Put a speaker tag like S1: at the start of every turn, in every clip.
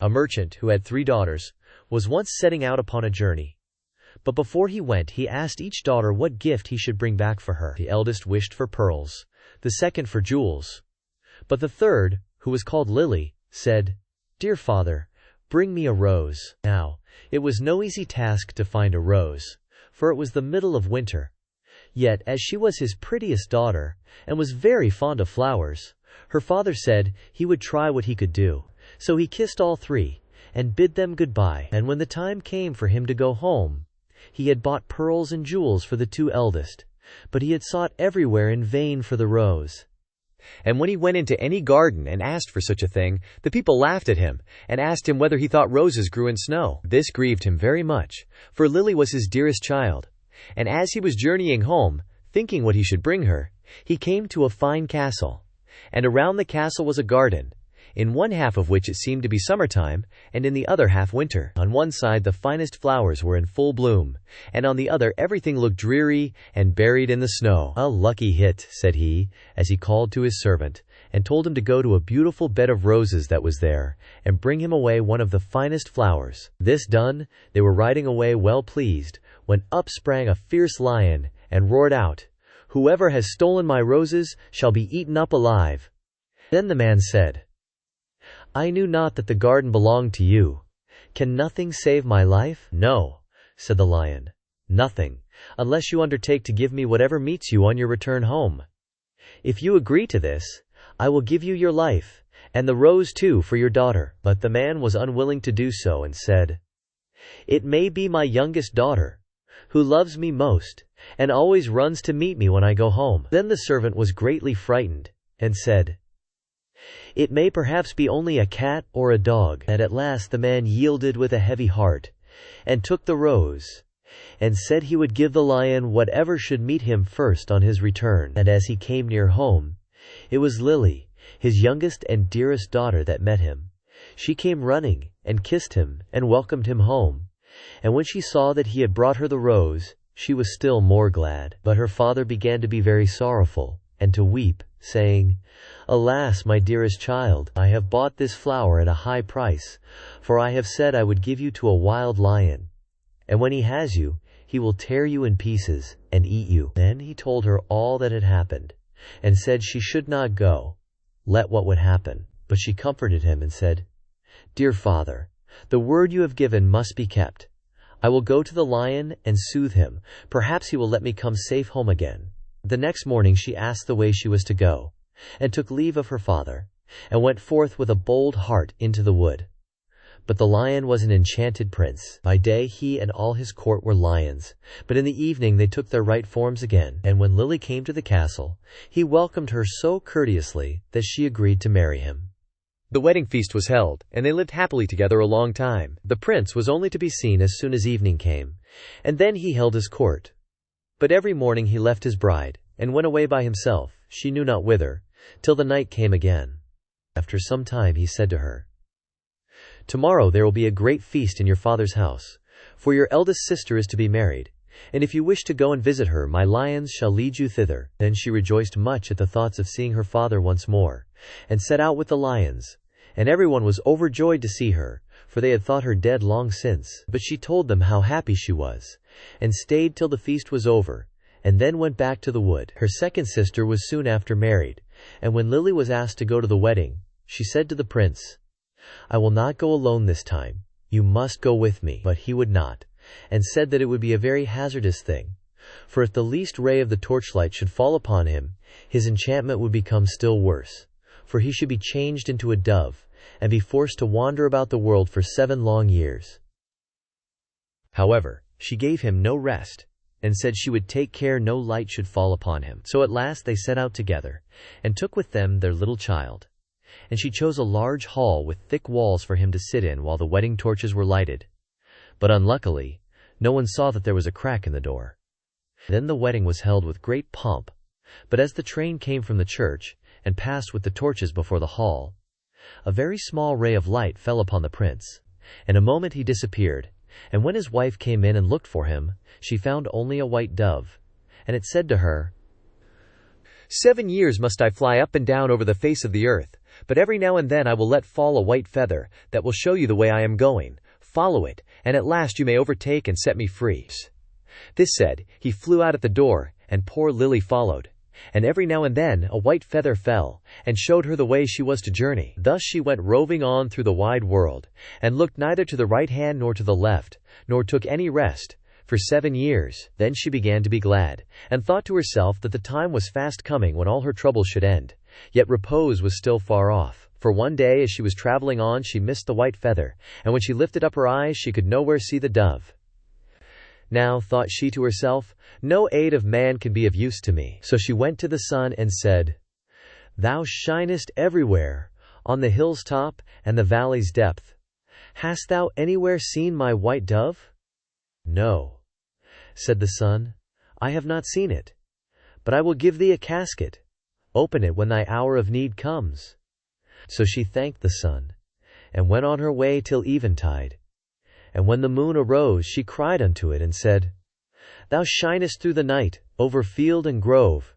S1: A merchant, who had 3 daughters, was once setting out upon a journey. But before he went, he asked each daughter what gift he should bring back for her. The eldest wished for pearls, the second for jewels. But the third, who was called Lily, said, "Dear father, bring me a rose." Now, it was no easy task to find a rose, for it was the middle of winter. Yet, as she was his prettiest daughter, and was very fond of flowers, her father said he would try what he could do. So he kissed all 3, and bid them goodbye. And when the time came for him to go home, he had bought pearls and jewels for the 2 eldest, but he had sought everywhere in vain for the rose. And when he went into any garden and asked for such a thing, the people laughed at him, and asked him whether he thought roses grew in snow. This grieved him very much, for Lily was his dearest child. And as he was journeying home, thinking what he should bring her, he came to a fine castle. And around the castle was a garden, in one half of which it seemed to be summertime, and in the other half winter. On one side the finest flowers were in full bloom, and on the other everything looked dreary and buried in the snow. "A lucky hit," said he, as he called to his servant, and told him to go to a beautiful bed of roses that was there, and bring him away one of the finest flowers. This done, they were riding away well pleased, when up sprang a fierce lion, and roared out, "Whoever has stolen my roses shall be eaten up alive." Then the man said, "I knew not that the garden belonged to you. Can nothing save my life?" "No," said the lion, "nothing, unless you undertake to give me whatever meets you on your return home. If you agree to this, I will give you your life, and the rose too for your daughter." But the man was unwilling to do so, and said, "It may be my youngest daughter, who loves me most, and always runs to meet me when I go home." Then the servant was greatly frightened, and said, "It may perhaps be only a cat or a dog." And at last the man yielded with a heavy heart, and took the rose, and said he would give the lion whatever should meet him first on his return. And as he came near home, it was Lily, his youngest and dearest daughter, that met him. She came running, and kissed him, and welcomed him home. And when she saw that he had brought her the rose, she was still more glad. But her father began to be very sorrowful, and to weep, saying, "Alas, my dearest child, I have bought this flower at a high price, for I have said I would give you to a wild lion. And when he has you, he will tear you in pieces, and eat you." Then he told her all that had happened, and said she should not go, let what would happen. But she comforted him, and said, "Dear father, the word you have given must be kept. I will go to the lion and soothe him. Perhaps he will let me come safe home again." The next morning she asked the way she was to go, and took leave of her father, and went forth with a bold heart into the wood. But the lion was an enchanted prince. By day he and all his court were lions, but in the evening they took their right forms again. And when Lily came to the castle, he welcomed her so courteously that she agreed to marry him. The wedding feast was held, and they lived happily together a long time. The prince was only to be seen as soon as evening came, and then he held his court. But every morning he left his bride, and went away by himself, she knew not whither, till the night came again. After some time he said to her, "Tomorrow there will be a great feast in your father's house, for your eldest sister is to be married, and if you wish to go and visit her, my lions shall lead you thither." Then she rejoiced much at the thoughts of seeing her father once more, and set out with the lions, and everyone was overjoyed to see her, for they had thought her dead long since. But she told them how happy she was, and stayed till the feast was over, and then went back to the wood. Her second sister was soon after married, and when Lily was asked to go to the wedding, she said to the prince, "I will not go alone this time. You must go with me." But he would not, and said that it would be a very hazardous thing, for if the least ray of the torchlight should fall upon him, his enchantment would become still worse, for he should be changed into a dove, and be forced to wander about the world for 7 long years. However, she gave him no rest, and said she would take care no light should fall upon him. So at last they set out together, and took with them their little child. And she chose a large hall with thick walls for him to sit in while the wedding torches were lighted. But unluckily, no one saw that there was a crack in the door. Then the wedding was held with great pomp, but as the train came from the church, and passed with the torches before the hall, a very small ray of light fell upon the prince. In a moment he disappeared, and when his wife came in and looked for him, she found only a white dove, and it said to her, 7 years must I fly up and down over the face of the earth, But every now and then I will let fall a white feather that will show you the way I am going. Follow it, and at last you may overtake and set me free." This said, he flew out at the door, and poor Lily followed. And every now and then a white feather fell, and showed her the way she was to journey. Thus she went roving on through the wide world, and looked neither to the right hand nor to the left, nor took any rest, for 7 years. Then she began to be glad, and thought to herself that the time was fast coming when all her troubles should end. Yet repose was still far off, for one day as she was traveling on she missed the white feather, and when she lifted up her eyes she could nowhere see the dove. "Now," thought she to herself, "no aid of man can be of use to me." So she went to the sun and said, "Thou shinest everywhere, on the hill's top and the valley's depth. Hast thou anywhere seen my white dove?" "No," said the sun, "I have not seen it. But I will give thee a casket. Open it when thy hour of need comes." So she thanked the sun, and went on her way till eventide. And when the moon arose, she cried unto it, and said, "Thou shinest through the night, over field and grove.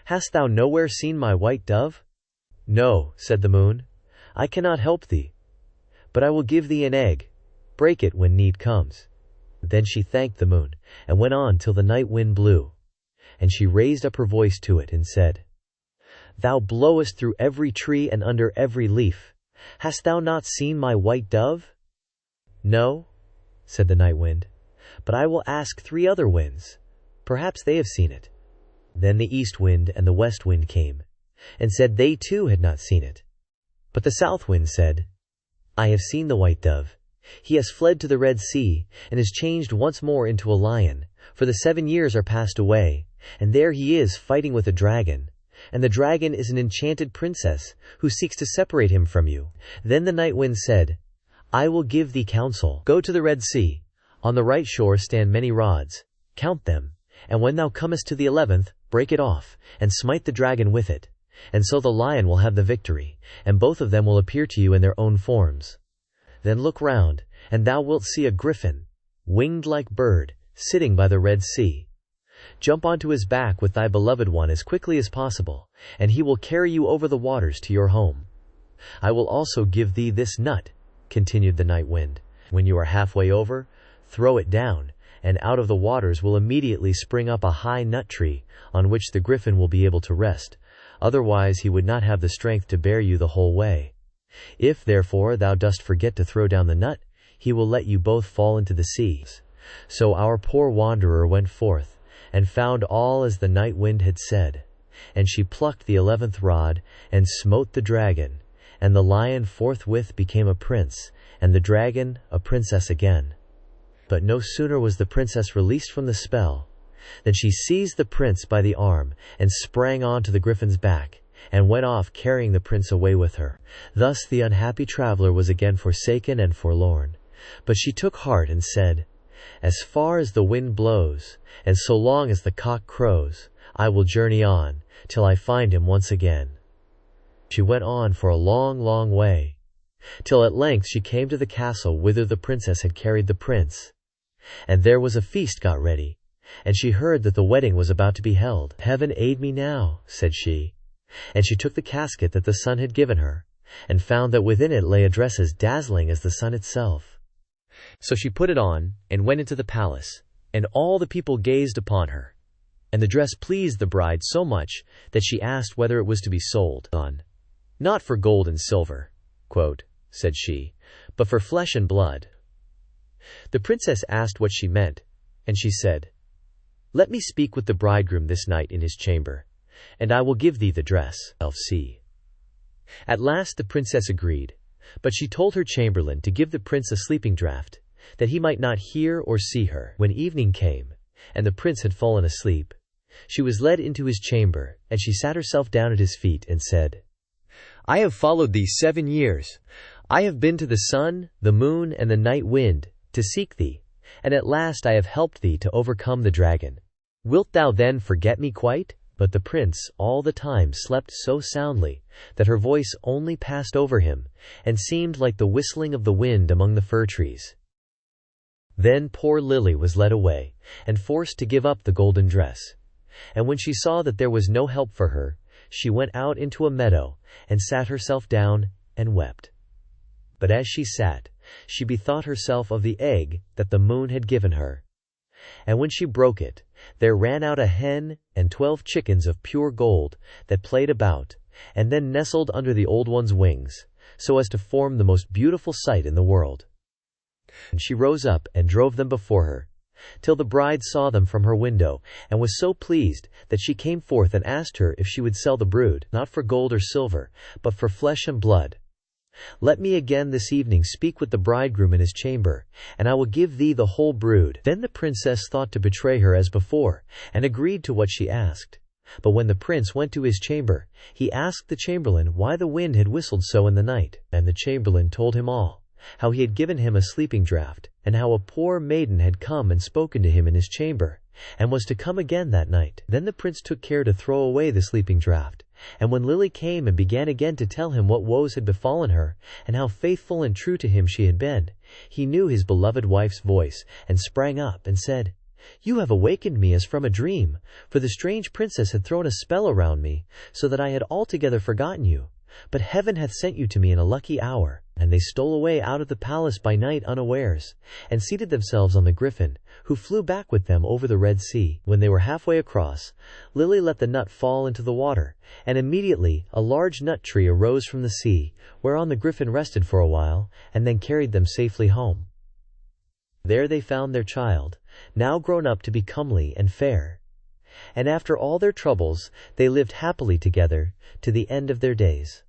S1: Hast thou nowhere seen my white dove?" "No," said the moon, "I cannot help thee. But I will give thee an egg. Break it when need comes." Then she thanked the moon, and went on till the night wind blew. And she raised up her voice to it, and said, "Thou blowest through every tree and under every leaf. Hast thou not seen my white dove?" "No," said the night wind, "but I will ask 3 other winds. Perhaps they have seen it." Then the east wind and the west wind came, and said they too had not seen it. But the south wind said, "I have seen the white dove. He has fled to the Red Sea, and is changed once more into a lion, for the 7 years are passed away, and there he is fighting with a dragon. And the dragon is an enchanted princess, who seeks to separate him from you." Then the night wind said, "I will give thee counsel. Go to the Red Sea. On the right shore stand many rods. Count them, and when thou comest to the 11th, break it off, and smite the dragon with it. And so the lion will have the victory, and both of them will appear to you in their own forms. Then look round, and thou wilt see a griffin, winged like bird, sitting by the Red Sea. Jump onto his back with thy beloved one as quickly as possible, and he will carry you over the waters to your home. I will also give thee this nut," continued the night wind. "When you are halfway over, throw it down, and out of the waters will immediately spring up a high nut tree, on which the griffin will be able to rest. Otherwise he would not have the strength to bear you the whole way. If, therefore, thou dost forget to throw down the nut, he will let you both fall into the sea." So our poor wanderer went forth, and found all as the night wind had said. And she plucked the 11th rod, and smote the dragon. And the lion forthwith became a prince, and the dragon a princess again. But no sooner was the princess released from the spell, than she seized the prince by the arm, and sprang on to the griffin's back, and went off carrying the prince away with her. Thus the unhappy traveler was again forsaken and forlorn. But she took heart and said, "As far as the wind blows, and so long as the cock crows, I will journey on, till I find him once again." She went on for a long, long way, till at length she came to the castle whither the princess had carried the prince. And there was a feast got ready, and she heard that the wedding was about to be held. "Heaven aid me now," said she. And she took the casket that the sun had given her, and found that within it lay a dress as dazzling as the sun itself. So she put it on, and went into the palace, and all the people gazed upon her. And the dress pleased the bride so much that she asked whether it was to be sold on. "Not for gold and silver," said she, "but for flesh and blood." The princess asked what she meant, and she said, "Let me speak with the bridegroom this night in his chamber, and I will give thee the dress." See. At last the princess agreed, but she told her chamberlain to give the prince a sleeping draught, that he might not hear or see her. When evening came, and the prince had fallen asleep, she was led into his chamber, and she sat herself down at his feet, and said, "I have followed thee 7 years. I have been to the sun, the moon, and the night wind, to seek thee, and at last I have helped thee to overcome the dragon. Wilt thou then forget me quite?" But the prince all the time slept so soundly that her voice only passed over him, and seemed like the whistling of the wind among the fir trees. Then poor Lily was led away, and forced to give up the golden dress. And when she saw that there was no help for her, she went out into a meadow, and sat herself down, and wept. But as she sat, she bethought herself of the egg that the moon had given her. And when she broke it, there ran out a hen and 12 chickens of pure gold, that played about, and then nestled under the old one's wings, so as to form the most beautiful sight in the world. And she rose up and drove them before her, till the bride saw them from her window, and was so pleased that she came forth and asked her if she would sell the brood, not for gold or silver, but for flesh and blood. Let me again this evening speak with the bridegroom in his chamber, and I will give thee the whole brood. Then the princess thought to betray her as before, and agreed to what she asked. But when the prince went to his chamber, he asked the chamberlain why the wind had whistled so in the night, and the chamberlain told him all, how he had given him a sleeping draught, and how a poor maiden had come and spoken to him in his chamber, and was to come again that night. Then the prince took care to throw away the sleeping draught. And when Lily came and began again to tell him what woes had befallen her, and how faithful and true to him she had been, he knew his beloved wife's voice, and sprang up, and said, "You have awakened me as from a dream, for the strange princess had thrown a spell around me, so that I had altogether forgotten you. But heaven hath sent you to me in a lucky hour." And they stole away out of the palace by night unawares, and seated themselves on the griffin, who flew back with them over the Red Sea. When they were halfway across, Lily let the nut fall into the water, and immediately a large nut tree arose from the sea, whereon the griffin rested for a while, and then carried them safely home. There they found their child, now grown up to be comely and fair. And after all their troubles, they lived happily together to the end of their days.